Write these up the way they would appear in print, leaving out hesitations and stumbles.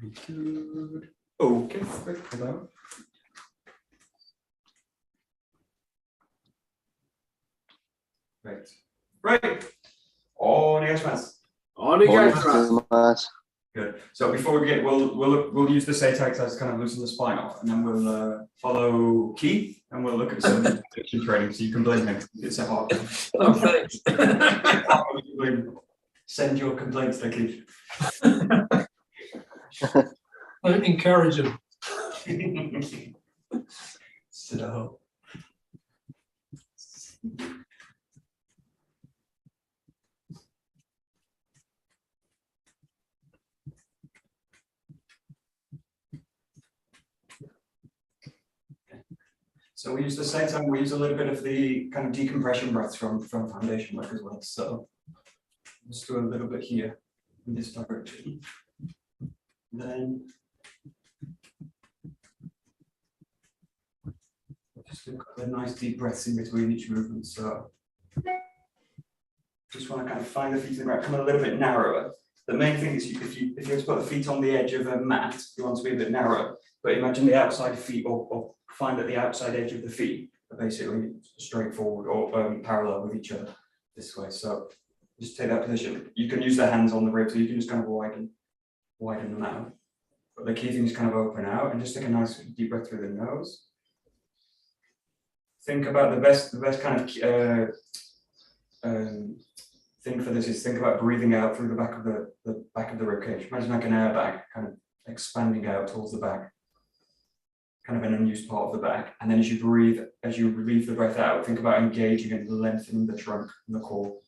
Good. Okay, perfect. Hello. Right. Right. Onegaishimasu. Good. So before we get, we'll use the seita exercise to kind of loosen the spine off, and then we'll follow Keith, and we'll look at some addiction training. So you can blame him. It's a hard. Oh, thanks. Send your complaints to Keith. Don't encourage him. So. So we use the same time, we use a little bit of the kind of decompression breaths from foundation work as well. So let's do a little bit here in this direction. Then just do a couple of nice deep breaths in between each movement. So just want to kind of find the feet in the ground, come a little bit narrower. The main thing is if you have to put the feet on the edge of a mat, you want to be a bit narrow. But imagine the outside feet, or find that the outside edge of the feet are basically straightforward or parallel with each other this way. So just take that position. You can use the hands on the ribs, so you can just kind of widen them out. But the key thing is kind of open out and just take a nice deep breath through the nose. Think about the best kind of thing for this is think about breathing out through the back of the back of the rib cage. Imagine like an airbag kind of expanding out towards the back, kind of an unused part of the back. And then as you breathe, as you relieve the breath out, think about engaging and lengthening the trunk and the core.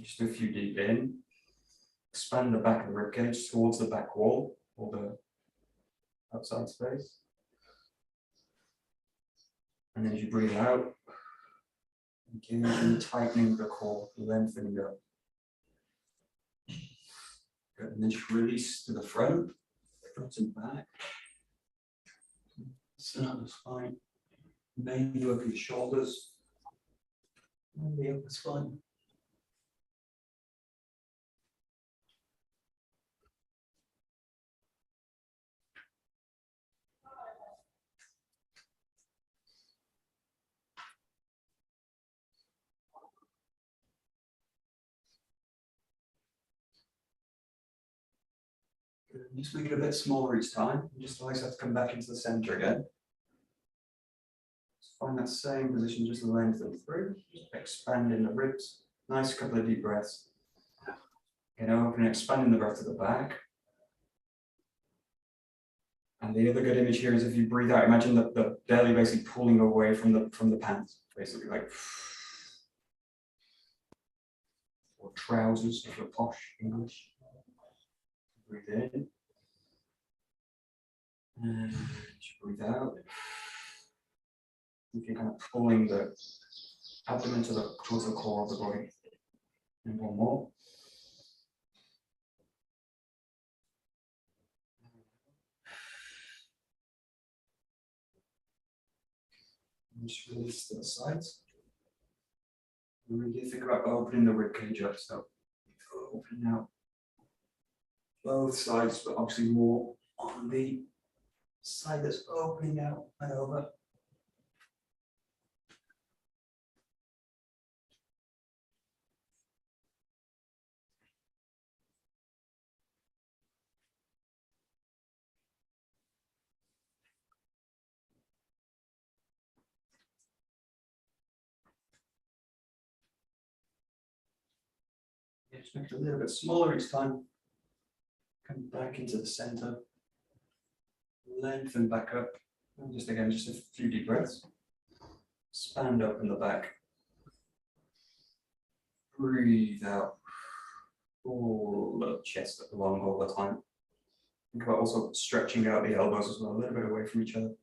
Just do a few deep in. Expand the back of the rib cage towards the back wall or the outside space. And then as you breathe out, engaging, tightening the core, lengthening up. Good. And then just release to the front and back. Start the spine. Mainly work your shoulders and the upper spine. Just make it a bit smaller each time. Just always have to come back into the center again. Just find that same position, just lengthen through, just expanding the ribs. Nice couple of deep breaths. Again, open, expanding the breath to the back. And the other good image here is if you breathe out, imagine the belly basically pulling away from the pants, basically like, or trousers if you're posh English. Breathe in. And breathe out. You can kind of pulling the abdomen towards the core of the body. And one more. And just release to the sides. And really think about opening the ribcage up. So opening out both sides, but obviously more on the side that's opening out and over. Yeah, just make it a little bit smaller each time. Come back into the center. Lengthen back up. And just again, just a few deep breaths. Expand up in the back. Breathe out. Pull the chest along all the time. Think about also stretching out the elbows as well, a little bit away from each other.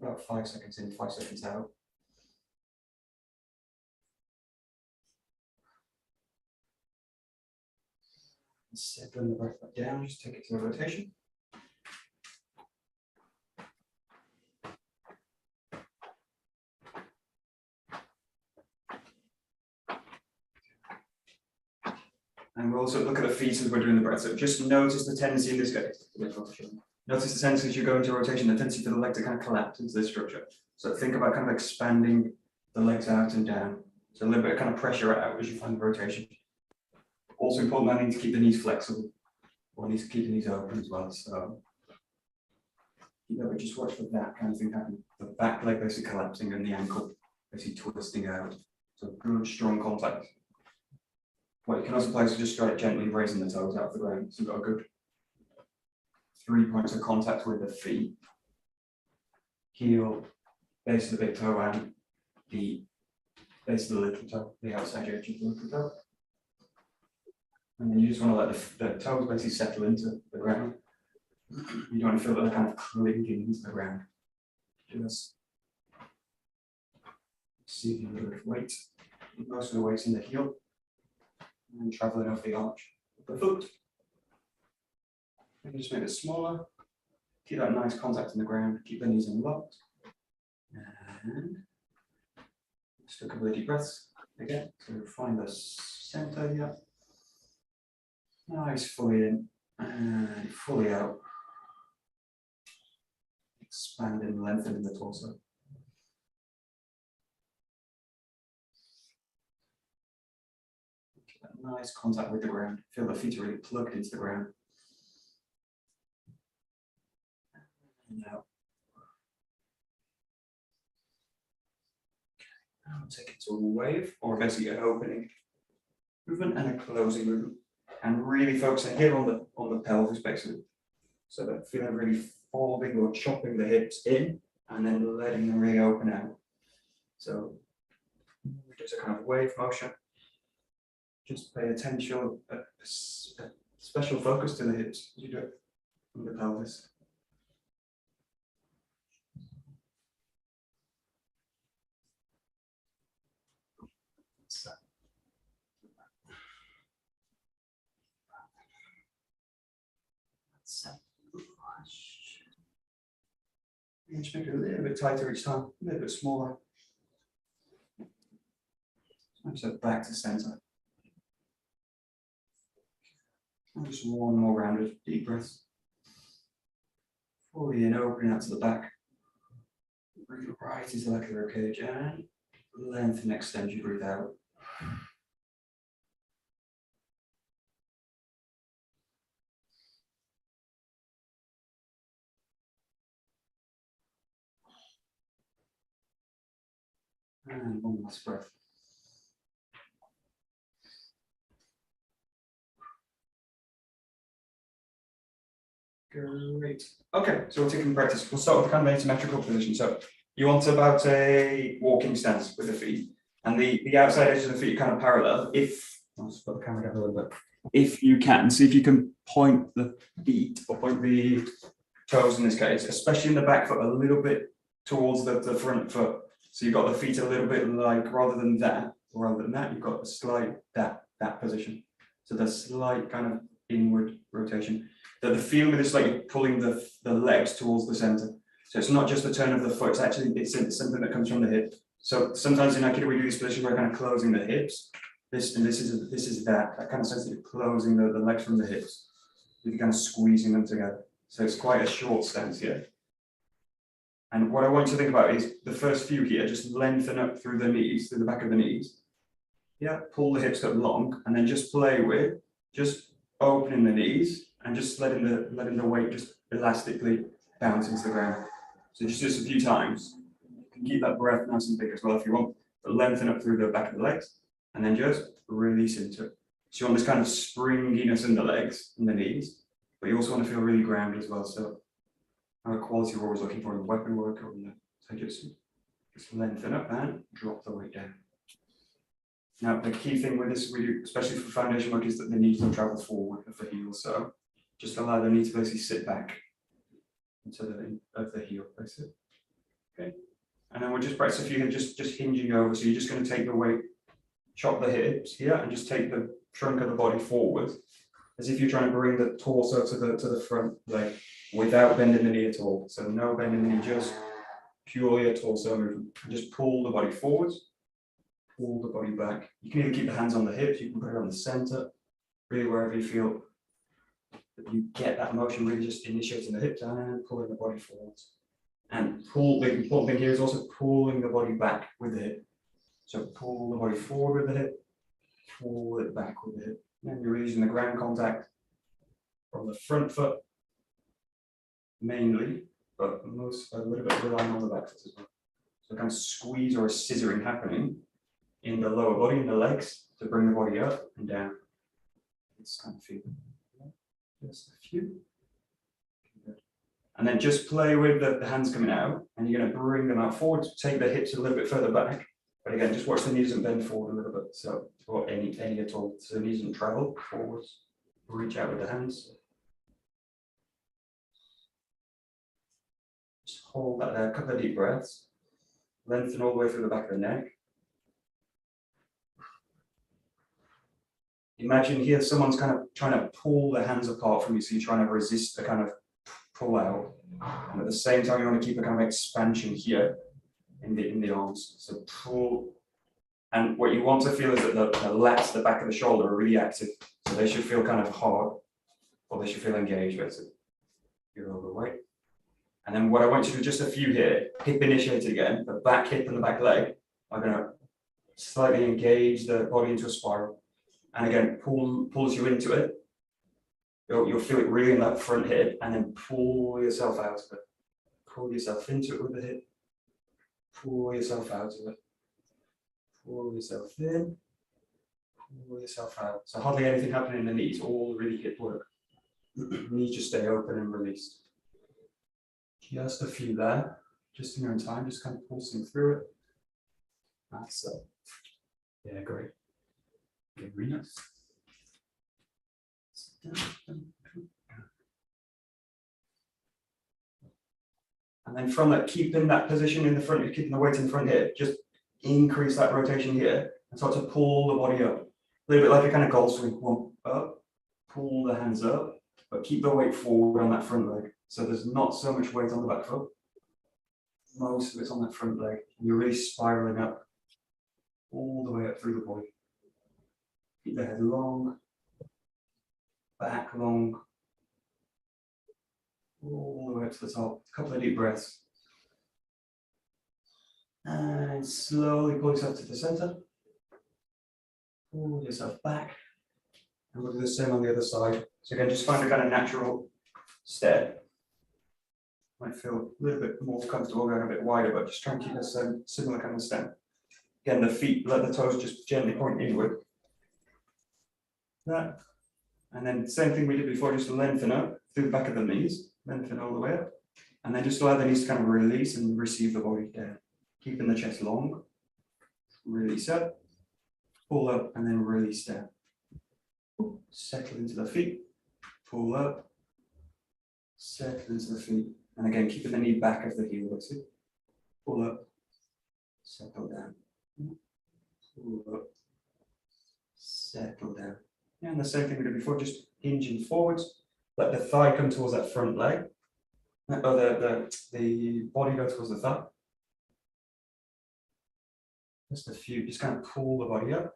About 5 seconds in, 5 seconds out. Settling the breath back down, just take it to a rotation. And we'll also look at the feet as we're doing the breath. So just notice the tendency in this case. Notice the tendency as you go into rotation, the tendency for the leg to kind of collapse into this structure. So think about kind of expanding the legs out and down. So a little bit of kind of pressure out as you find the rotation. Also important, I need to keep the knees flexible. Or need to keep the knees open as well. So just watch for that kind of thing happen. The back leg basically collapsing and the ankle basically twisting out. So good, strong contact. What you can also play is just start gently raising the toes out of the ground. So you've got a good 3 points of contact with the feet. Heel, base of the big toe, and the base of the little toe, the outside edge of the little toe. And then you just want to let the toes basically settle into the ground. You don't want to feel that they're kind of clinging into the ground. Just see a little bit of weight. Most of the weight's in the heel. And traveling over the arch of the foot. And just make it smaller. Keep that nice contact in the ground. Keep the knees unlocked. And just a couple of deep breaths again. So find the center here. Nice, fully in and fully out. Expanding, lengthening the torso. Keep that nice contact with the ground. Feel the feet are really plugged into the ground. And out. Now take it to a wave, or basically an opening movement and a closing movement. And really focusing here on the pelvis basically. So that feeling really folding or chopping the hips in and then letting them really open out. So there's a kind of wave motion. Just pay attention, a special focus to the hips as you do it on the pelvis. And just make it a little bit tighter each time, a little bit smaller. So back to center. And just one more round of deep breaths. Fully in, opening out to the back. Breathe right into the 𝘱𝘰𝘪𝑗𝑗 cage and lengthen, extend your breathe out. And one last breath. Great. Okay, so we're taking practice. We'll start with kind of asymmetrical position. So you want about a walking stance with the feet, and the outside edge of the feet are kind of parallel. If I'll just put the camera down a little bit. If you can, see if you can point the feet or point the toes in this case, especially in the back foot, a little bit towards the front foot. So you've got the feet a little bit like, rather than that, you've got a slight that position. So the slight kind of inward rotation. The feeling of this, like you're pulling the legs towards the center. So it's not just the turn of the foot, it's something that comes from the hip. So sometimes in Aikido we do this position where we're kind of closing the hips. This is that kind of sense that you're closing the legs from the hips. You're kind of squeezing them together. So it's quite a short stance here. And what I want you to think about is the first few here, just lengthen up through the knees, through the back of the knees. Yeah, pull the hips up long, and then just play with just opening the knees and just letting the weight just elastically bounce into the ground. So just a few times. You can keep that breath nice and big as well if you want, but lengthen up through the back of the legs, and then just release into it. So you want this kind of springiness in the legs and the knees, but you also want to feel really grounded as well. So our quality we're always looking for in the weapon work or in the taijutsu. Just lengthen up and drop the weight down. Now, the key thing with this we do, especially for foundation work, is that the knees don't travel forward of the heel. So just allow the knee to basically sit back into the heel, basically. Okay. And then we'll just practice a few here, just hinging over. So you're just going to take the weight, chop the hips here, and just take the trunk of the body forward, as if you're trying to bring the torso to the front leg without bending the knee at all. So no bending the knee, just purely a torso movement. And just pull the body forwards, pull the body back. You can either keep the hands on the hips, you can put it on the center, really wherever you feel that you get that motion, really just initiating the hip down and pulling the body forwards. And pull, the important thing here is also pulling the body back with the hip. So pull the body forward with the hip, pull it back with the hip. And you're using the ground contact from the front foot mainly, but a little bit relying on the back foot as well. So kind of squeeze or a scissoring happening in the lower body, in the legs, to bring the body up and down. It's kind of feel. Just a few. Good. And then just play with the hands coming out, and you're going to bring them out forward, take the hips a little bit further back. But again, just watch the knees and bend forward a little bit. So, or any at all. So the knees don't travel forwards. Reach out with the hands. Just hold that there, a couple of deep breaths. Lengthen all the way through the back of the neck. Imagine here someone's kind of trying to pull the hands apart from you, so you're trying to resist the kind of pull out. And at the same time, you want to keep a kind of expansion here in the arms. So pull. And what you want to feel is that the lats, the back of the shoulder, are really active. So they should feel kind of hard, or they should feel engaged. Basically. You're overweight. And then what I want you to do, just a few here, hip initiated again, the back hip and the back leg are going to slightly engage the body into a spiral. And again, pulls you into it. You'll feel it really in that front hip, and then pull yourself out of it. Pull yourself into it with the hip. Pull yourself out of it. Pull yourself in. Pull yourself out. So hardly anything happening in the knees, all really hip work. Knees just stay open and released. Just a few there, just in your own time, just kind of pulsing through it. That's it. Yeah, great. Okay, really nice. And then from that, keeping that position in the front, you're keeping the weight in the front here, just increase that rotation here and start to pull the body up. A little bit like a kind of golf swing. One up, pull the hands up, but keep the weight forward on that front leg. So there's not so much weight on the back foot. Most of it's on that front leg. And you're really spiraling up all the way up through the body. Keep the head long, back long, all the way up to the top. A couple of deep breaths. And slowly pull yourself to the center. Pull yourself back. And we'll do the same on the other side. So again, just find a kind of natural step. Might feel a little bit more comfortable going a bit wider, but just try and keep a similar kind of step. Again, the feet, let the toes just gently point inward. That. And then same thing we did before, just lengthen up through the back of the knees, lengthen all the way up. And then just allow the knees to kind of release and receive the body down. Keeping the chest long. Release up, pull up, and then release down. Settle into the feet, pull up, settle into the feet. And again, keeping the knee back of the heel, that's it. Pull up, settle down. Pull up, settle down. And the same thing we did before, just hinging forwards. Let the thigh come towards that front leg. Or the body go towards the thigh. Just a few, just kind of pull the body up.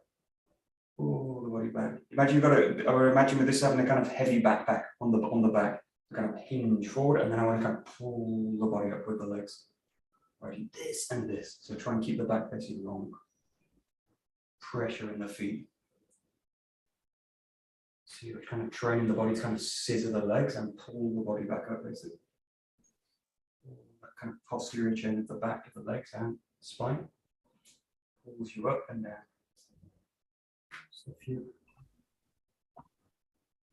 Pull the body back. Imagine you've got or imagine with this having a kind of heavy backpack on the back. Kind of hinge forward, and then I want to kind of pull the body up with the legs. Right, this and this. So try and keep the back facing long. Pressure in the feet. So you're kind of training the body to kind of scissor the legs and pull the body back up, basically. That kind of posterior chain at the back of the legs and spine. Pulls you up and down. Just a few.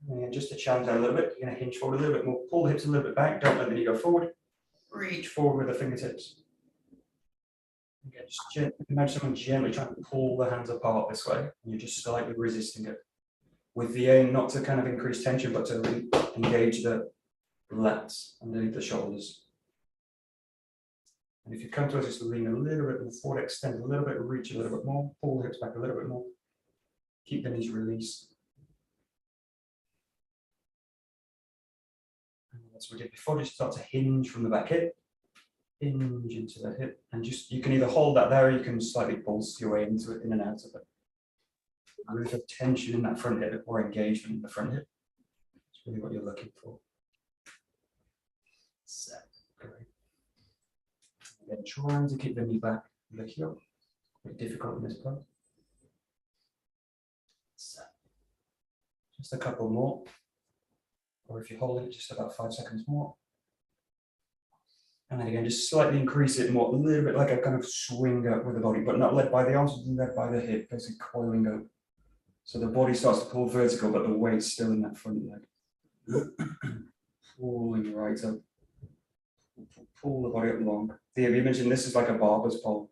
And just to challenge that a little bit, you're going to hinge forward a little bit more. Pull the hips a little bit back. Don't let the knee go forward. Reach forward with the fingertips. Again, just gently, imagine someone gently trying to pull the hands apart this way. And you're just slightly resisting it. With the aim not to kind of increase tension, but to really engage the lats underneath the shoulders. And if you come to us, just lean a little bit more forward, extend a little bit, reach a little bit more, pull the hips back a little bit more. Keep the knees released. As we did before, just start to hinge from the back hip, hinge into the hip, and just you can either hold that there or you can slightly pulse your way into it, in and out of it. Really have tension in that front hip or engagement in the front hip. It's really what you're looking for. Set. Great. Again, trying to keep the knee back, the heel. Quite difficult in this pose. Set. Just a couple more. Or if you hold it, just about 5 seconds more. And then again, just slightly increase it more, a little bit like a kind of swing up with the body, but not led by the arms, led by the hip, basically coiling up. So the body starts to pull vertical, but the weight's still in that front leg. Pulling right up. Pull the body up long. The image in this is like a barber's pole.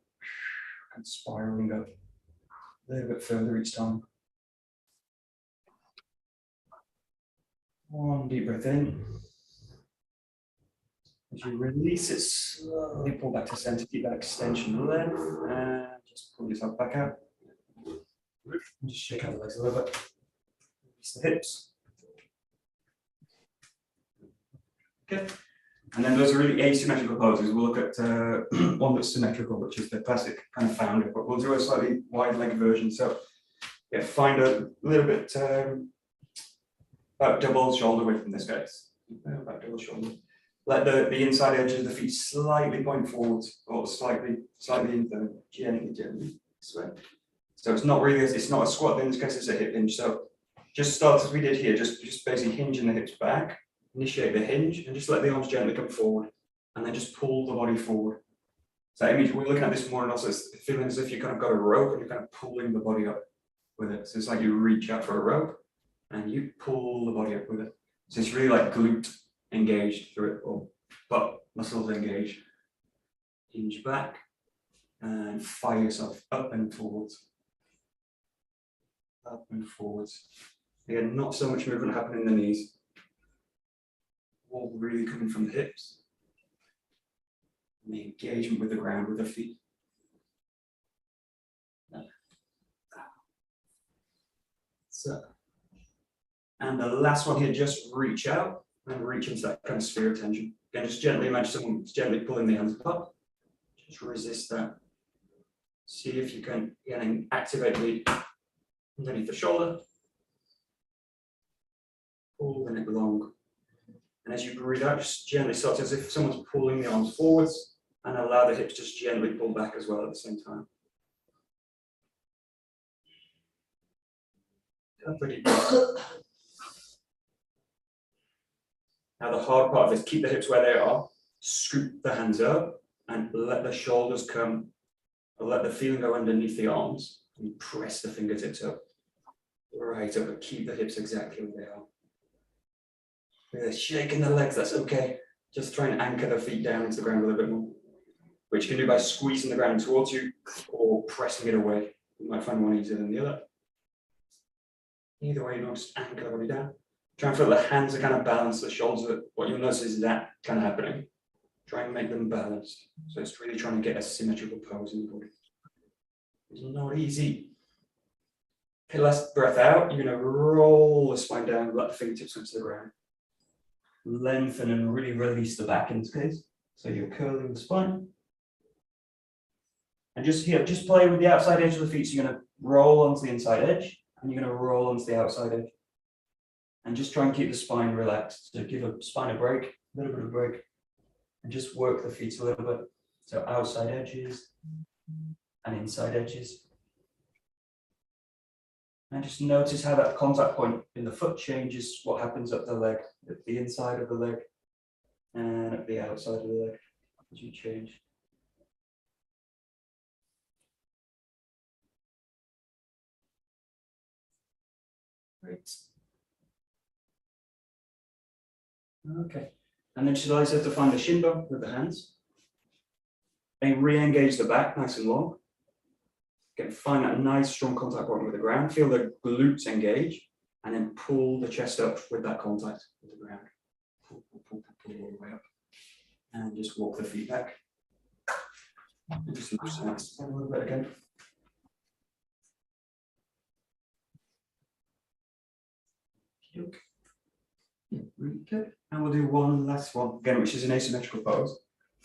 And spiraling up a little bit further each time. One deep breath in. As you release it, slowly pull back to center, keep that extension length, and just pull yourself back out. And just shake out the legs a little bit. Release the hips. Okay. And then those are really asymmetrical poses. We'll look at one that's symmetrical, which is the classic kind of founder, but we'll do a slightly wide leg version. So yeah, find a little bit about double shoulder width in this case. About double shoulder. Let the inside edges of the feet slightly point forward, or slightly in, gently this way. So it's not really, it's not a squat, in this case it's a hip hinge. So just start as we did here, just basically hinging the hips back, initiate the hinge, and just let the arms gently come forward, and then just pull the body forward. So that image, we're looking at this more and also it's feeling as if you kind of got a rope and you're kind of pulling the body up with it. So it's like you reach out for a rope and you pull the body up with it. So it's really like glute engaged through it, or butt muscles engaged. Hinge back and fire yourself up and forwards. Up and forwards. Again, not so much movement happening in the knees. All really coming from the hips. And the engagement with the ground with the feet. So, and the last one here, just reach out and reach into that kind of sphere of tension. Again, just gently imagine someone gently pulling the hands up. Just resist that. See if you can again activate the underneath the shoulder. Pull the neck long. And as you breathe out, just gently start as if someone's pulling the arms forwards, and allow the hips just gently pull back as well at the same time. Now the hard part of this, keep the hips where they are, scoop the hands up, and let the shoulders come, or let the feeling go underneath the arms, and press the fingertips up. Right up, but keep the hips exactly where they are. With a shake in the legs, that's okay. Just try and anchor the feet down into the ground a little bit more, which you can do by squeezing the ground towards you or pressing it away. You might find one easier than the other. Either way, you know, just anchor the body down. Try and feel the hands are kind of balanced, the shoulders, what you'll notice is that kind of happening. Try and make them balanced. So it's really trying to get a symmetrical pose in the body. It's not easy. Okay, last breath out. You're going to roll the spine down, let the fingertips come to the ground. Lengthen and really release the back in this case. So you're curling the spine. And just here, just play with the outside edge of the feet. So you're going to roll onto the inside edge, and you're going to roll onto the outside edge. And just try and keep the spine relaxed. So give the spine a break, a little bit of a break, and just work the feet a little bit. So outside edges and inside edges. And just notice how that contact point in the foot changes what happens up the leg, at the inside of the leg, and at the outside of the leg as you change. Great. Okay, and then just allows us to find the shin bone with the hands. And re-engage the back nice and long. Again, find that nice strong contact point with the ground. Feel the glutes engage, and then pull the chest up with that contact with the ground. Pull all the way up. And just walk the feet back. And just loosen that a little bit again. Yeah, really good. And we'll do one last one again, which is an asymmetrical pose,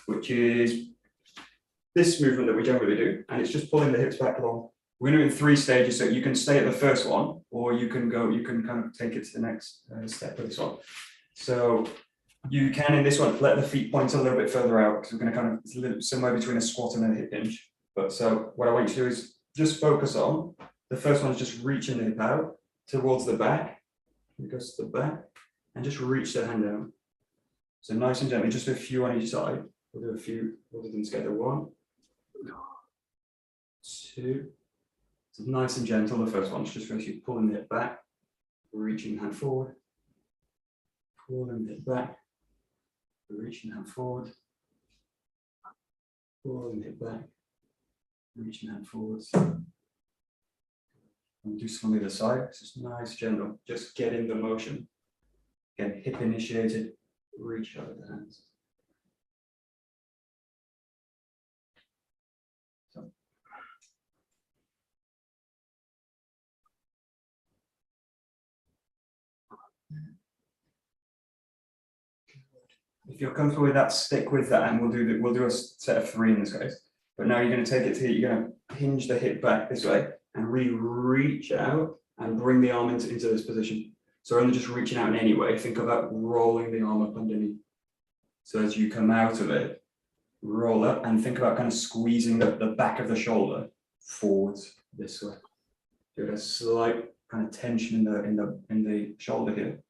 which is this movement that we generally do, and it's just pulling the hips back long, We're going to do it in 3 stages, so you can stay at the first one, or you can kind of take it to the next step of this one. So you can, in this one, let the feet point a little bit further out, because we're going to kind of, it's a little somewhere between a squat and a hip hinge. But so what I want you to do is just focus on, the first one is just reaching the hip out towards the back. It goes to the back, and just reach the hand down. So nice and gently, just a few on each side. We'll do a few, we'll do them together. 1, 2. So nice and gentle, the first one's just first you pulling the hip back, reaching the hand forward, pulling the hip back, reaching the hand forward, pulling the hip back, reaching the hand forwards. And do some on the other side. It's just nice, gentle, just get in the motion. Again, hip initiated, reach out with the hands. If you're comfortable with that, stick with that, and we'll do a set of 3 in this case. But now you're going to take it to, you're going to hinge the hip back this way and reach out and bring the arm into this position. So only just reaching out in any way. Think about rolling the arm up underneath. So as you come out of it, roll up and think about kind of squeezing the back of the shoulder forwards this way. Get a slight kind of tension in the shoulder here,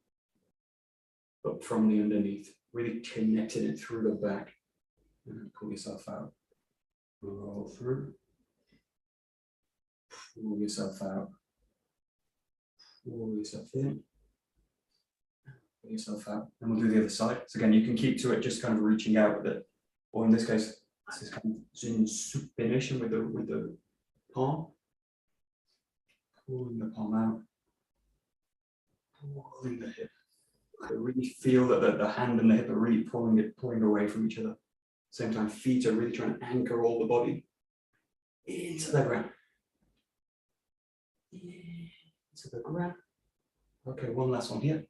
but from the underneath. Really connecting it through the back, and pull yourself out. Roll through. Pull yourself out. Pull yourself in. Pull yourself out. And we'll do the other side. So again, you can keep to it, just kind of reaching out with it. Or in this case, this is kind of 𝗔𝗞𝗞𝗠𝗨𝗦𝗨 with the palm. Pulling the palm out. Pulling the hip. I really feel that the hand and the hip are really pulling away from each other. Same time, feet are really trying to anchor all the body into the ground. Into the ground. Okay, one last one here.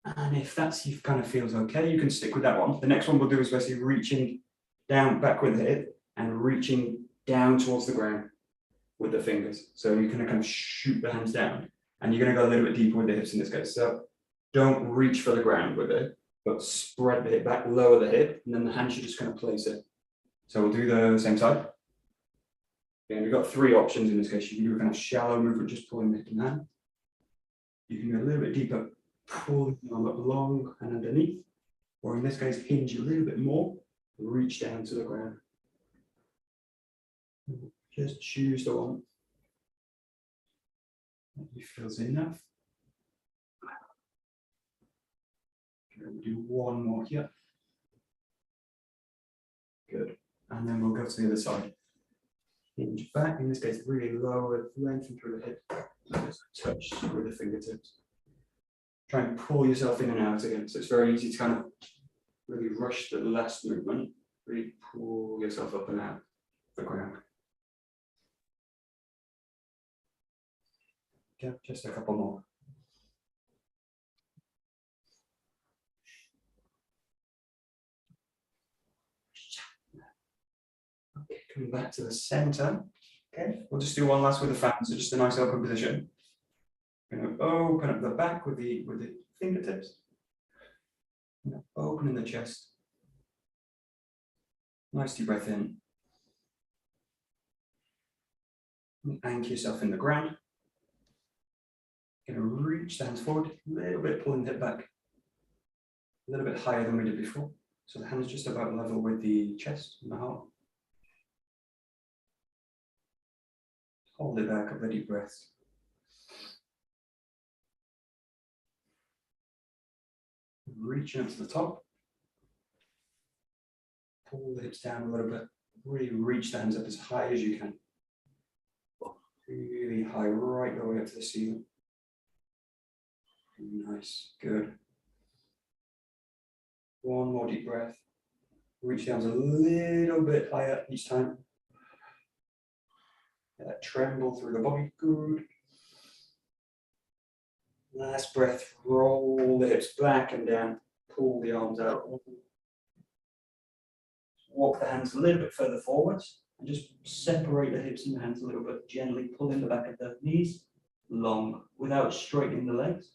And if that's you kind of feels okay, you can stick with that one. The next one we'll do is basically reaching down back with the hip and reaching down towards the ground with the fingers. So you can kind of shoot the hands down. And you're going to go a little bit deeper with the hips in this case. So don't reach for the ground with it, but spread the hip back, lower the hip, and then the hand should just kind of place it. So we'll do the same side. Again, we've got 3 options in this case. You can do a kind of shallow movement, just pulling the hip and hand. You can go a little bit deeper, pull the arm up long and underneath. Or in this case, hinge a little bit more, reach down to the ground. Just choose the one that feels enough. We'll do one more here. Good. And then we'll go to the other side. Hinge back, in this case, really lower, lengthen through the hip. Just touch with the fingertips. Try and pull yourself in and out again. So it's very easy to kind of really rush the last movement. Really pull yourself up and out of the ground. Okay, just a couple more. Okay, coming back to the center. Okay, we'll just do one last with the fan, so just a nice open position. Going to open up the back with the fingertips. Opening the chest. Nice deep breath in. Anchor yourself in the ground. Going to reach the hands forward, a little bit pulling the hip back, a little bit higher than we did before. So the hands just about level with the chest and the heart. Hold it back, a couple of deep breaths. Reaching up to the top. Pull the hips down a little bit. Really reach the hands up as high as you can. Really high, right the way up to the ceiling. Nice, good. One more deep breath. Reach the arms a little bit higher each time. Let that tremble through the body, good. Last breath, roll the hips back and down, pull the arms out. walk the hands a little bit further forwards and just separate the hips and the hands a little bit, gently pulling the back of the knees long without straightening the legs.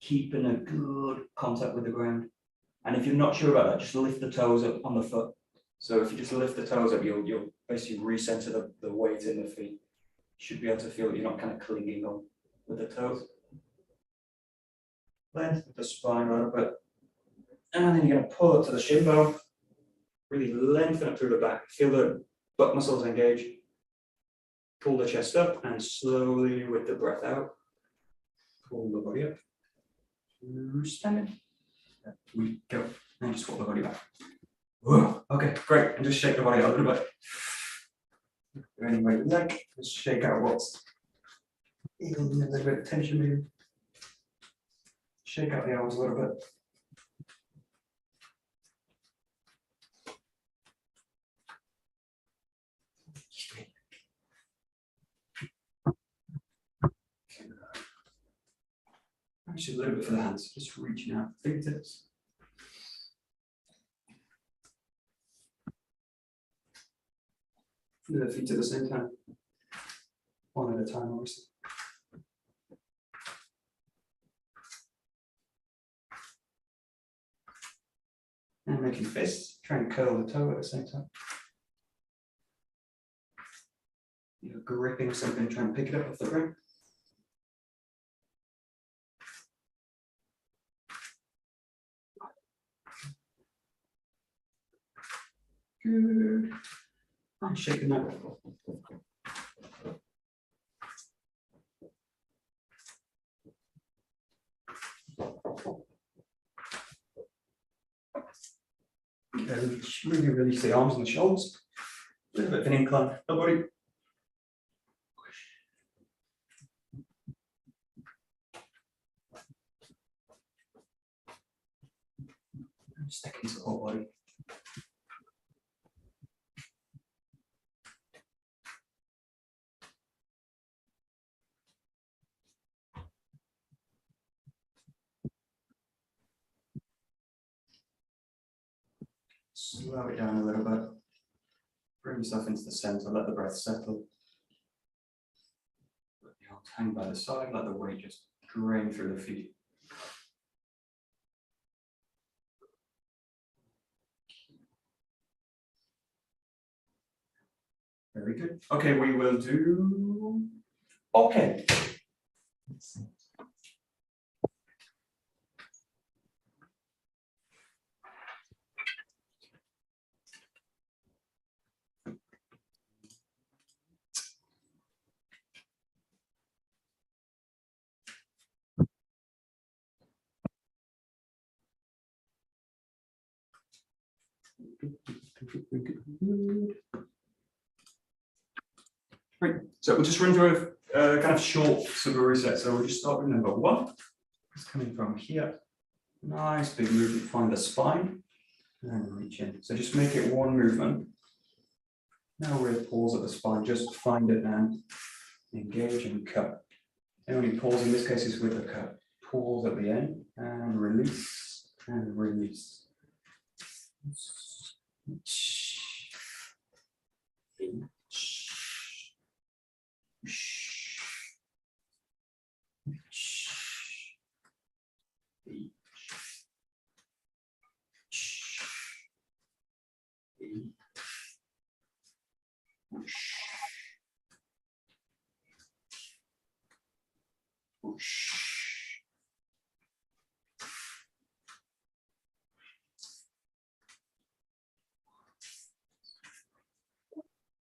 Keeping a good contact with the ground. And if you're not sure about that, just lift the toes up on the foot. So if you just lift the toes up, you'll basically recenter the weight in the feet. You should be able to feel that you're not kind of clinging on with the toes. Lengthen the spine a little bit. And then you're going to pull up to the shin bone. Really lengthen it through the back. Feel the butt muscles engage. Pull the chest up and slowly with the breath out, pull the body up. Standing. There we go. And just walk the body back. Whoa. Okay, great. And just shake the body out a little bit. Go anyway with the leg. Just shake out what's in a little bit of tension maybe. Shake out the elbows a little bit. Actually, a little bit for the hands, just reaching out fingertips. Do the feet at the same time. One at a time, obviously. And making fists, try and curl the toe at the same time. You're gripping something, try and pick it up off the ground. Good. And shake the neck. Really release the arms and the shoulders. A little bit of an incline. The body. Stick into the whole body. Slow it down a little bit. Bring yourself into the center, let the breath settle. Let the arms hang by the side, let the weight just drain through the feet. Very good. Okay, we will do Bokken. Great. So we'll just run through a kind of short Suburi set. So we'll just start with number 1. It's coming from here. Nice big movement. Find the spine and reach in. So just make it one movement. Now we'll pause at the spine. Just find it and engage and cut. The only pause in this case is with the cut. Pause at the end and release and release.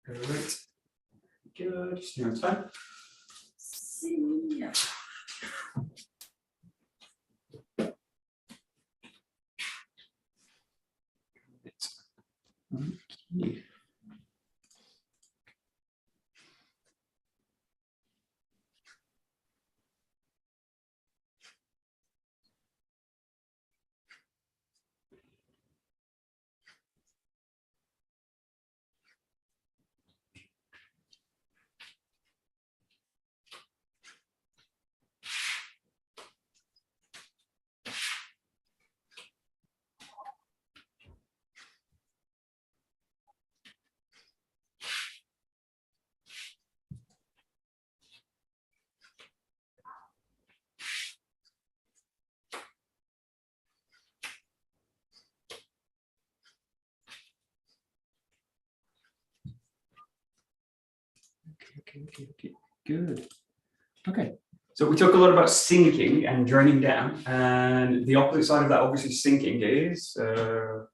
Great. Good. Just your time. See ya. Okay. Okay. Good. Okay. So we talk a lot about sinking and draining down, and the opposite side of that, obviously, sinking is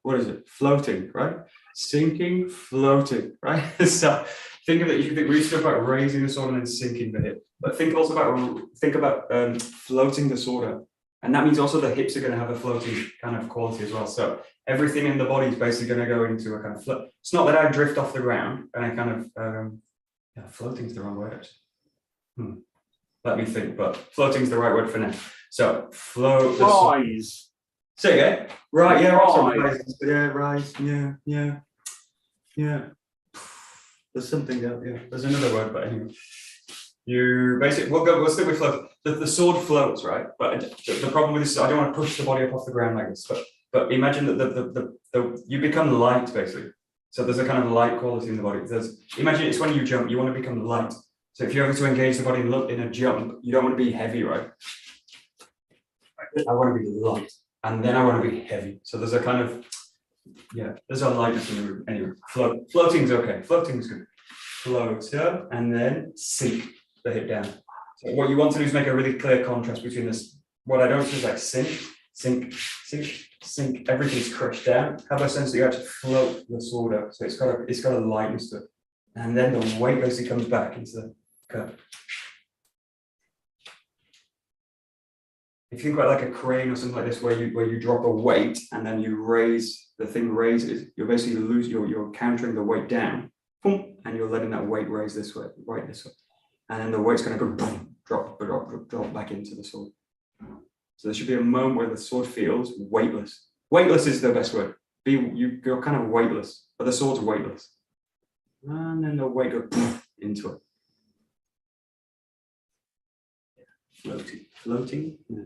what is it? Floating, right? Sinking, floating, right? So think of it. You think we talk about raising the sword and then sinking the hip, but think about floating the sword up, and that means also the hips are going to have a floating kind of quality as well. So everything in the body is basically going to go into a kind of float. It's not that I drift off the ground and I kind of floating is the wrong word. Let me think, but floating is the right word for now. So float. Rise. Say again. Right. Yeah. Rise. Yeah. Rise. Yeah. There's something there. Yeah. There's another word, but anyway. You basically we'll stick with float. The sword floats, right? But the problem with this is I don't want to push the body up off the ground like this. But imagine that you become light basically. So there's a kind of light quality in the body. Imagine it's when you jump, you want to become light. So if you're able to engage the body in a jump, you don't want to be heavy, right? I want to be light, and then I want to be heavy. So there's a kind of, there's a lightness in the room. Anyway, floating's okay. Floating's good. Float up and then sink the hip down. So what you want to do is make a really clear contrast between this. What I don't do is like sink. Everything's crushed down. Have a sense that you actually float the sword up. So it's got a lightness to it, and then the weight basically comes back into the cut. If you think about like a crane or something like this, where you drop a weight and then you raise, the thing raises, you're basically you're countering the weight down, boom, and you're letting that weight raise this way, right this way, and then the weight's going to go boom, drop back into the sword. So there should be a moment where the sword feels weightless. Weightless is the best word. You're kind of weightless, but the sword's weightless, and then the weight goes into it. Floating. Yeah.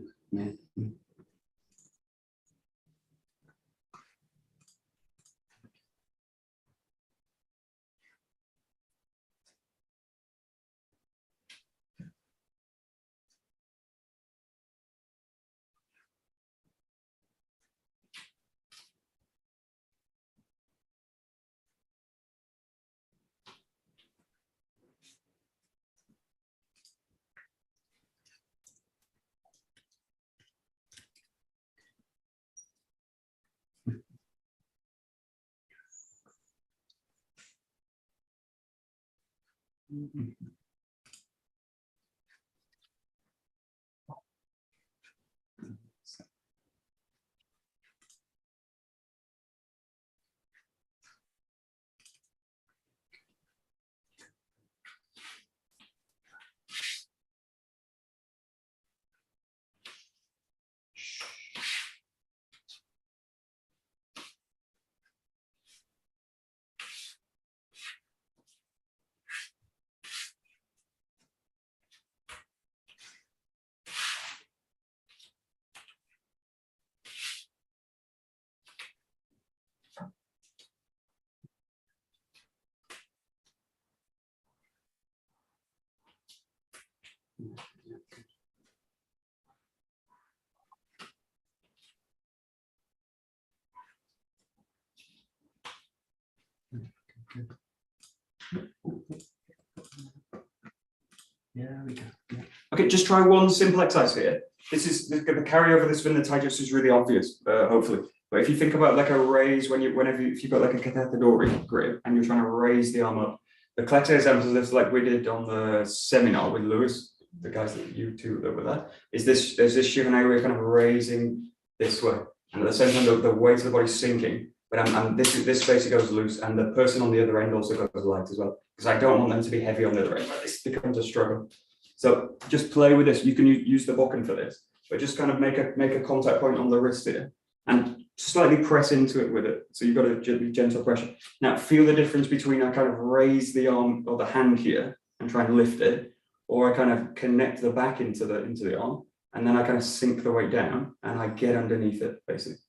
Yeah, we go. Yeah. Okay, just try one simple exercise here. This is the carryover. This from the taijutsu is really obvious, hopefully. But if you think about like a raise, if you've got like a katatedori grip and you're trying to raise the arm up, the collected examples of this, like we did on the seminar with Lewis, the guys that you two that were there, there's this shivanai way kind of raising this way, and at the same time the weight of the body's sinking. But this basically goes loose, and the person on the other end also goes light as well, because I don't want them to be heavy on the other end. This becomes a struggle. So just play with this. You can use the Bokken for this, but just kind of make a contact point on the wrist here, and slightly press into it with it. So you've got a gentle pressure. Now feel the difference between I kind of raise the arm or the hand here and try and lift it, or I kind of connect the back into the arm, and then I kind of sink the weight down and I get underneath it basically.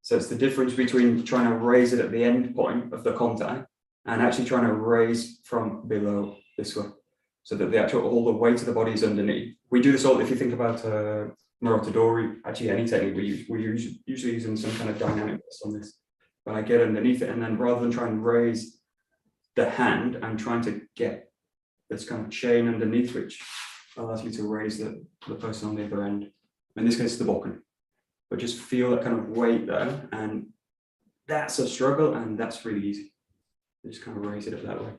So it's the difference between trying to raise it at the end point of the contact and actually trying to raise from below this way, so that all the weight of the body is underneath. We do this all, if you think about Marotadori, actually any technique, we're usually using some kind of dynamic on this. But I get underneath it, and then rather than try and raise the hand, I'm trying to get this kind of chain underneath, which allows you to raise the person on the other end. In this case, the Bokken. But just feel that kind of weight there, and that's a struggle, and that's really easy. Just kind of raise it up that way.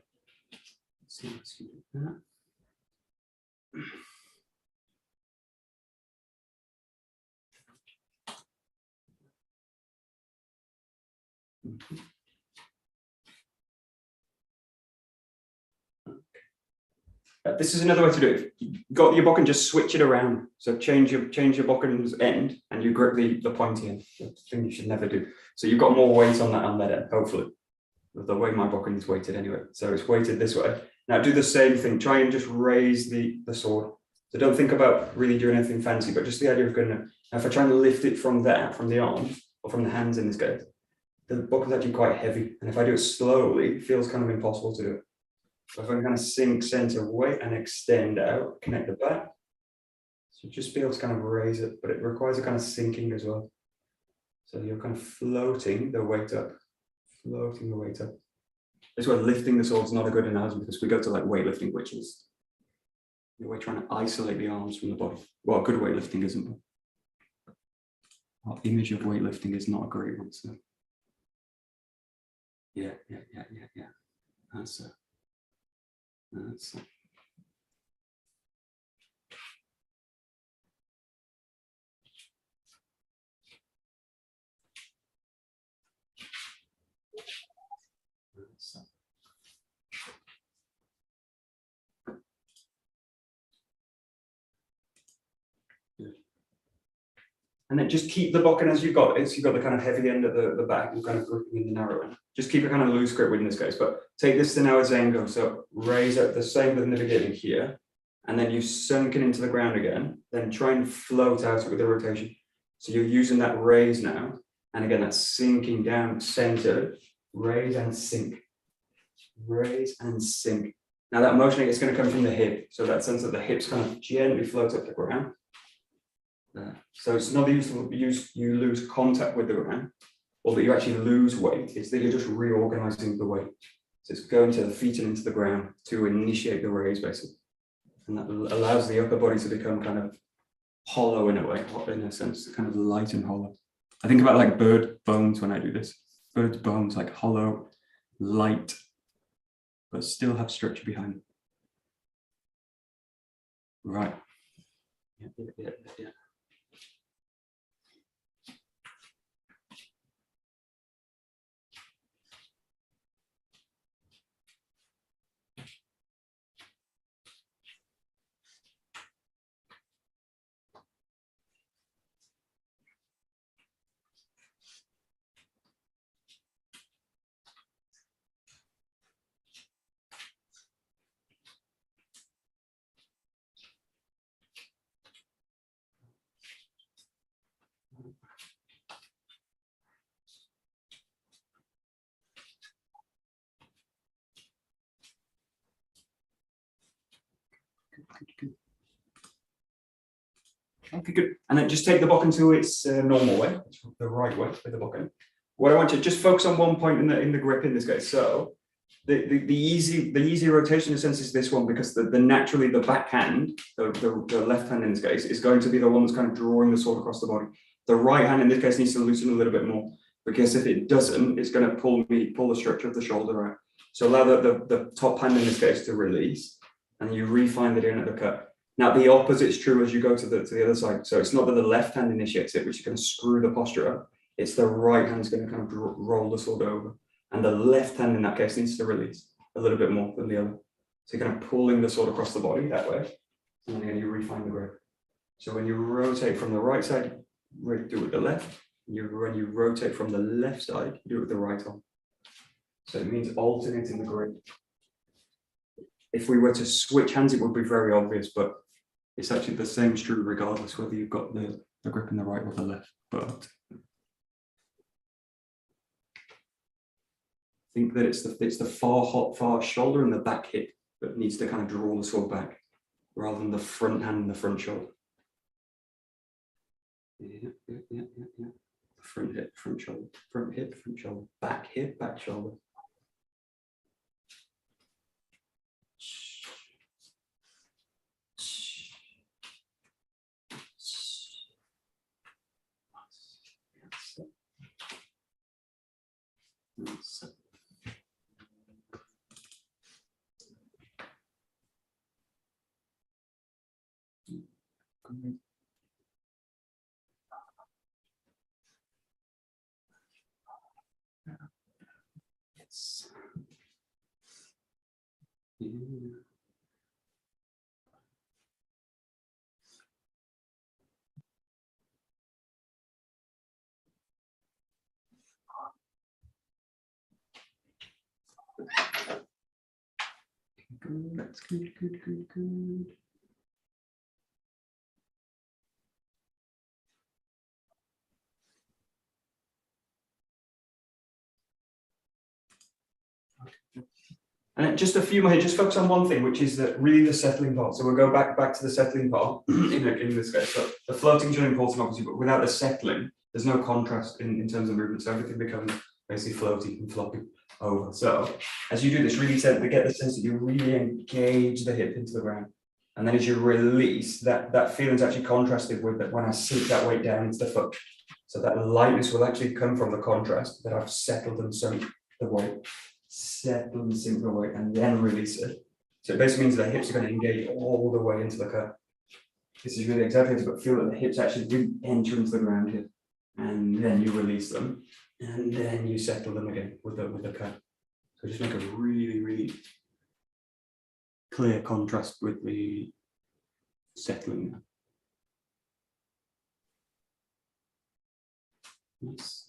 Let's see, let's do that. This is another way to do it. You got your Bokken, just switch it around. So change your Bokken's end, and you grip the pointy end. That's the thing you should never do. So you've got more weight on that end, hopefully. The way my Bokken is weighted anyway. So it's weighted this way. Now do the same thing. Try and just raise the sword. So don't think about really doing anything fancy, but just the idea of going. Now if I try and lift it from there, from the arms, or from the hands in this case, the Bokken's actually quite heavy. And if I do it slowly, it feels kind of impossible to do it. So if I kind of sink center weight and extend out, connect the back. So just be able to kind of raise it, but it requires a kind of sinking as well. So you're kind of floating the weight up, floating the weight up. This is where lifting the sword is not a good analogy, because we go to like weightlifting, which is we're trying to isolate the arms from the body. Well, good weightlifting isn't. Our image of weightlifting is not a great one. So yeah. That's it. That's it. And then just keep the Bokken as you've got it. So you've got the kind of heavy end at the back, and kind of gripping in the narrow end. Just keep a kind of loose grip in this case, but take this to now a Zengo. So raise up the same with the beginning here, and then you sunken into the ground again. Then try and float out with the rotation. So you're using that raise now, and again that's sinking down, centered, raise and sink, raise and sink. Now that motion is going to come from the hip, so that sense that the hips kind of gently float up the ground. So it's not useful you lose contact with the ground, or that you actually lose weight. It's that you're just reorganizing the weight. So it's going to the feet and into the ground to initiate the raise, basically. And that allows the upper body to become kind of hollow in a way, in a sense, kind of light and hollow. I think about like bird bones when I do this. Bird bones, like hollow, light, but still have structure behind them. Right. Yeah. Okay, good. And then just take the Bokken to its normal way, the right way with the Bokken. What I want you to just focus on one point in the grip in this case. So the easy rotation in a sense is this one, because the naturally the backhand, the left hand in this case, is going to be the one that's kind of drawing the sword across the body. The right hand in this case needs to loosen a little bit more, because if it doesn't, it's going to pull the structure of the shoulder out. So allow the top hand in this case to release, and you refine it in at the cut. Now the opposite is true as you go to the other side. So it's not that the left hand initiates it, which is going to screw the posture up. It's the right hand is going to kind of roll the sword over, and the left hand in that case needs to release a little bit more than the other. So you're kind of pulling the sword across the body that way, and then again you refine the grip. So when you rotate from the right side, do it with the left. When you rotate from the left side, you do it with the right arm. So it means alternating the grip. If we were to switch hands, it would be very obvious, but it's actually the same is true regardless whether you've got the grip in the right or the left. But I think that it's the far shoulder and the back hip that needs to kind of draw the sword back, rather than the front hand and the front shoulder. Yeah. Front hip, front shoulder, front hip, front shoulder, back hip, back shoulder. Yes. Yeah. Good, that's good, good, good, good. And then just a few more here, just focus on one thing, which is that really the settling part. So we'll go back to the settling part in this case. So the floating is really important, obviously, but without the settling, there's no contrast in terms of movement. So everything becomes basically floaty and floppy over. So as you do this, really get the sense that you really engage the hip into the ground. And then as you release, that feeling's actually contrasted with that when I sink that weight down into the foot. So that lightness will actually come from the contrast that I've settled and sunk the weight. Settle and sink the weight and then release it. So it basically means the hips are going to engage all the way into the curve. This is really exaggerated, but feel that the hips actually really enter into the ground here. And then you release them. And then you settle them again with the curve. So just make a really, really clear contrast with the settling. Nice.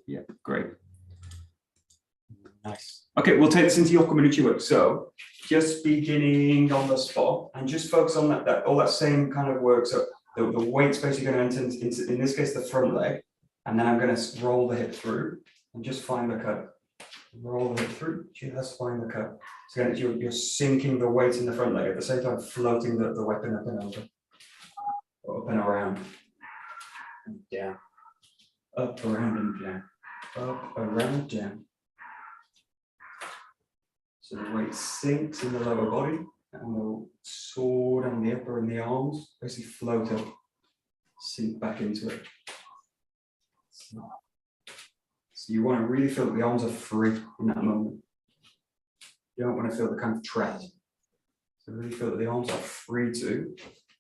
Yeah, great. Nice. Okay, we'll take this into 𝘥𝘰𝘦𝘢𝗆 work. So just beginning on the spot and just focus on all that same kind of work. So the weight's basically going to enter into, in this case, the front leg, and then I'm going to roll the hip through and just find the cut. Roll the hip through, just find the cut. So again, you're sinking the weight in the front leg at the same time, floating the weapon up and over, up and around, and down, up, around, and down, up, around, down. So the weight sinks in the lower body, and the sword and the upper and the arms basically float up, sink back into it. So you want to really feel that the arms are free in that moment. You don't want to feel the kind of trapped. So really feel that the arms are free to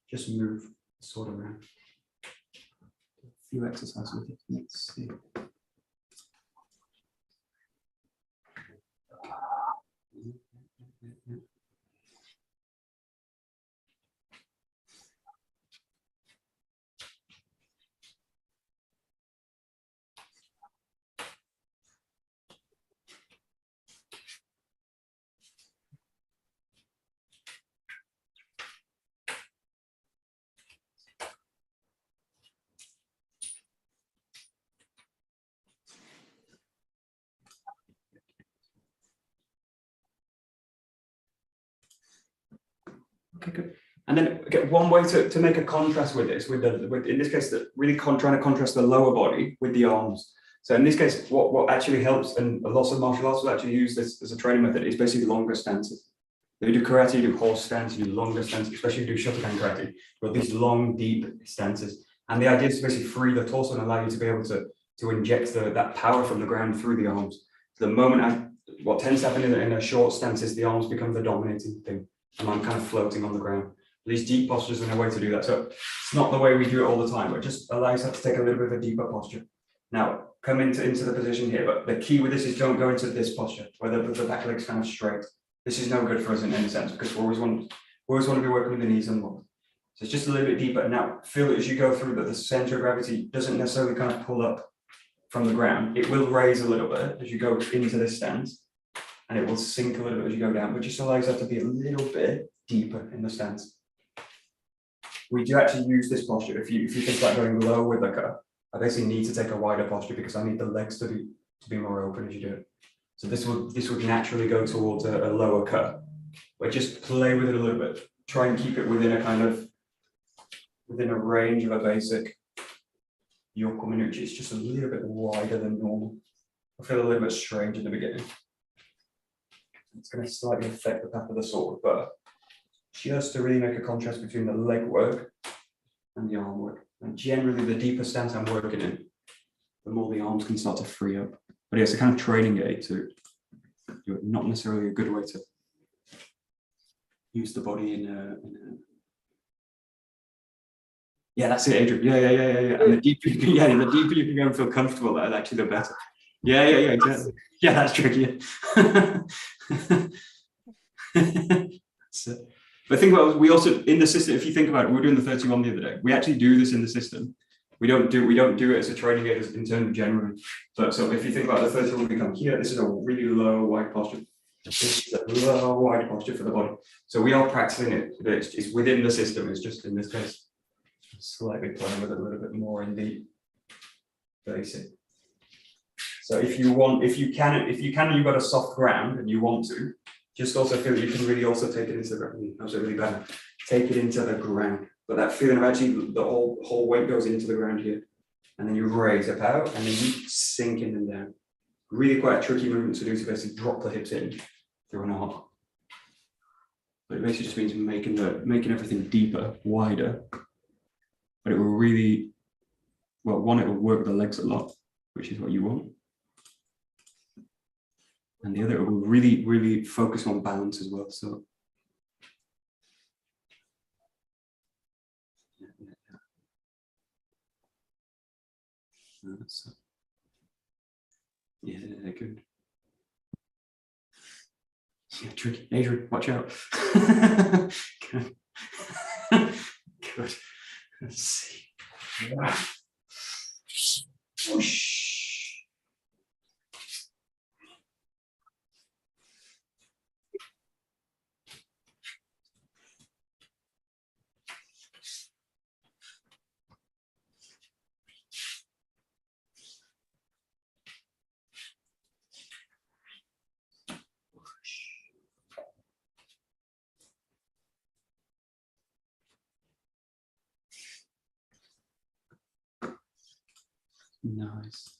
just move the sword around. A few exercises with it. Let's see. Okay, good. And then one way to make a contrast with this, with in this case, really trying to contrast the lower body with the arms. So in this case, what actually helps, and lots of martial arts will actually use this as a training method, is basically longer stances. If you do karate, you do horse stance, you do longer stances, especially if you do Shotokan karate, but these long, deep stances. And the idea is to basically free the torso and allow you to be able to inject that power from the ground through the arms. So the moment what tends to happen in a short stance is the arms become the dominating thing, and I'm kind of floating on the ground. These deep postures are a way to do that. So it's not the way we do it all the time, but it just allows us to take a little bit of a deeper posture. Now, come into the position here, but the key with this is don't go into this posture, where the back leg's kind of straight. This is no good for us in any sense, because we always want to be working with the knees and lower. So it's just a little bit deeper. Now, feel that as you go through that the center of gravity doesn't necessarily kind of pull up from the ground. It will raise a little bit as you go into this stance, and it will sink a little bit as you go down, but just allows that to be a little bit deeper in the stance. We do actually use this posture. If you think about going low with the cut, I basically need to take a wider posture because I need the legs to be more open as you do it. So this would naturally go towards a lower cut, but just play with it a little bit. Try and keep it within a range of a basic 𝘥𝘰𝘦𝘢𝗆. It's just a little bit wider than normal. I feel a little bit strange in the beginning. It's going to slightly affect the path of the sword, but just to really make a contrast between the leg work and the arm work. And generally, the deeper stance I'm working in, the more the arms can start to free up. But yeah, it's a kind of training aid to do it, not necessarily a good way to use the body in a yeah, that's it, Adrian. Yeah. And the deeper you can, the deeper you can go and feel comfortable, that's actually the better. Yeah, exactly. Yeah, that's tricky. So, but think about it, we also in the system. If you think about it, we were doing the 31 the other day. We actually do this in the system. We don't do it as a training aid in terms of generally. But so if you think about the 31, we come here. This is a really low, wide posture. This is a low, wide posture for the body. So we are practicing it. It's within the system. It's just in this case, slightly playing with it a little bit more in the basic. So if you can, you've got a soft ground and you want to, just also feel that you can really also take it into the ground. That was really bad. Take it into the ground. But that feeling of actually the whole weight goes into the ground here. And then you raise up out and then you sink in and down. Really quite a tricky movement to do to basically drop the hips in through an arm. But it basically just means making everything deeper, wider. But it will really, well, one, it will work the legs a lot, which is what you want. And the other, it will really, really focus on balance as well. So, yeah, good. Yeah, tricky. Adrian, watch out. Good. Good. Let's see. Whoosh. Nice.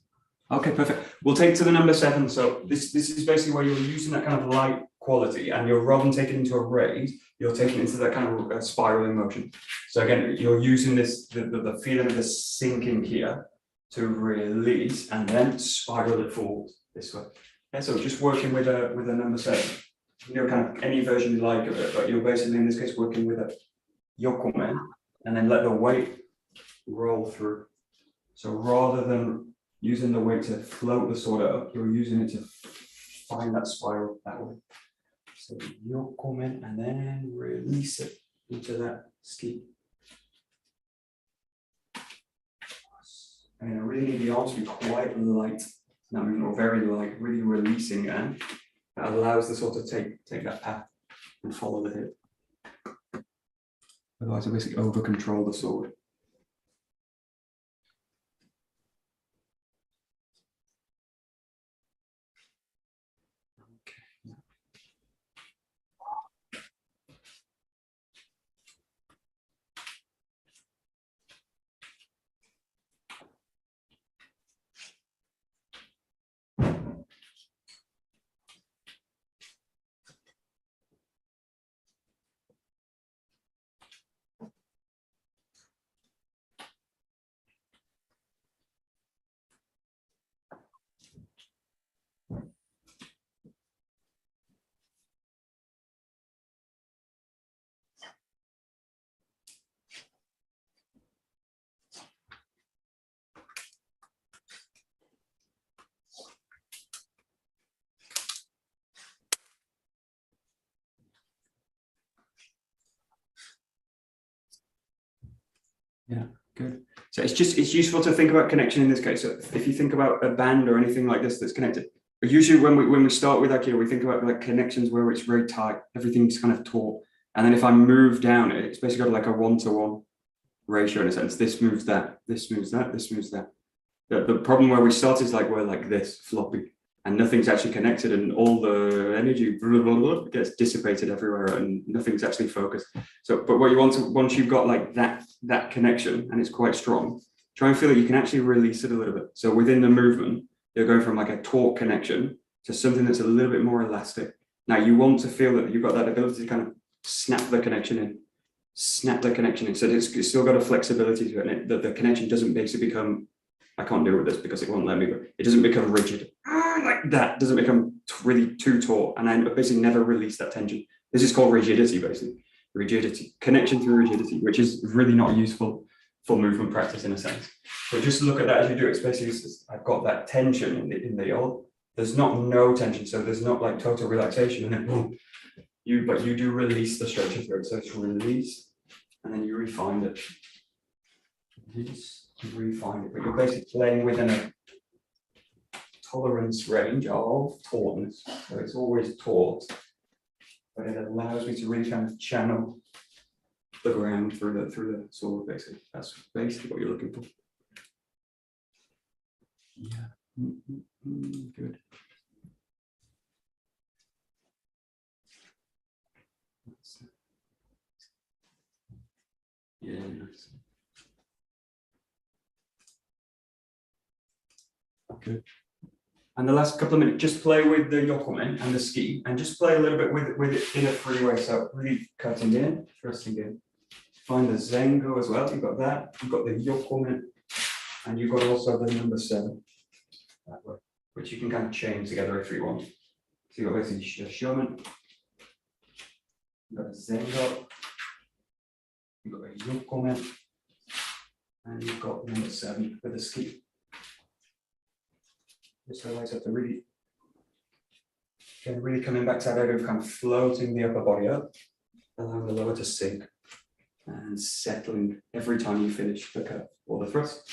Okay, perfect. We'll take to the number 7. So this is basically where you're using that kind of light quality, and you're rather than taking it into a raise, you're taking it into that kind of spiraling motion. So again, you're using this the feeling of the sinking here to release and then spiral it forward this way. Yeah, so just working with a number 7. Kind of any version you like of it, but you're basically in this case working with a yokomen and then let the weight roll through. So rather than using the weight to float the sword up, you're using it to find that spiral that way. So yokomen and then release it into that ski. And I really need the arms to be quite light. Now or very light, really releasing, and that allows the sword to take that path and follow the hip. Otherwise, I basically over control the sword. Yeah, good. So it's useful to think about connection in this case. So if you think about a band or anything like this that's connected, but usually when we start with Aikido, we think about like connections where it's very tight, everything's kind of taut. And then if I move down it, it's basically got like a 1-to-1 ratio in a sense. This moves that, this moves that, this moves that. The problem where we start is like we're like this, floppy, and nothing's actually connected, and all the energy gets dissipated everywhere, and nothing's actually focused. So, but what you want to, once you've got like that connection, and it's quite strong, try and feel that you can actually release it a little bit. So within the movement, you're going from like a taut connection to something that's a little bit more elastic. Now you want to feel that you've got that ability to kind of snap the connection in. So it's still got a flexibility to it, and that the connection doesn't basically become, I can't do with this because it won't let me, but it doesn't become rigid like that. It doesn't become really too taut, and I basically never release that tension. This is called rigidity, basically. Rigidity, connection through rigidity, which is really not useful for movement practice in a sense. But just look at that as you do it. It's basically, I've got that tension in the old. There's not no tension, so there's not like total relaxation, and then boom, but you do release the structure through it. So it's release, and then you refine it. Release, refine it, but you're basically playing within a tolerance range of tautness. So it's always taut, but it allows me to really kind of channel the ground through the sword, basically. That's basically what you're looking for. Yeah. Good. Yeah, nice. Good. And the last couple of minutes, just play with the 𝘥𝘠𝘠𝑚𝑝𝗜𝗠𝗠 and the 𝘠𝑰, and just play a little bit with it in a free way. So really cutting in, thrusting in. Find the Zengo as well. You've got that. You've got the 𝘥𝘠𝑚𝑝𝗜𝗠𝗠, and you've got also the number 7 that way, which you can kind of chain together if you want. So you've got basically 𝘱𝘭𝘢𝘠𝑚𝑝𝗜𝗠𝗠. You've got a Zengo. You've got a 𝘥𝘠𝘠𝑚𝑝𝗜𝗠𝗠, and you've got number 7 with the 𝘠𝑰. Just realize that really coming back to that idea of kind of floating the upper body up, allowing the lower to sink, and settling every time you finish the curve or the thrust.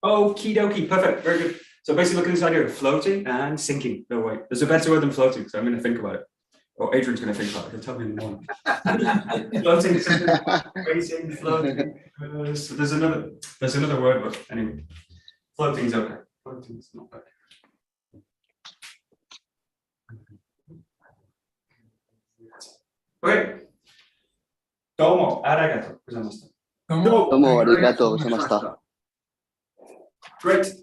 Okie dokie, perfect, very good. So basically look at this idea of floating and sinking. No way, there's a better word than floating, so I'm going to think about it. Or Adrian's going to think about it, he'll tell me in the morning. Floating, raising, floating. There's another word, but anyway. Floating is okay. Floating is not bad. Okay. どうもありがとうございました。どうもありがとうございました。Great.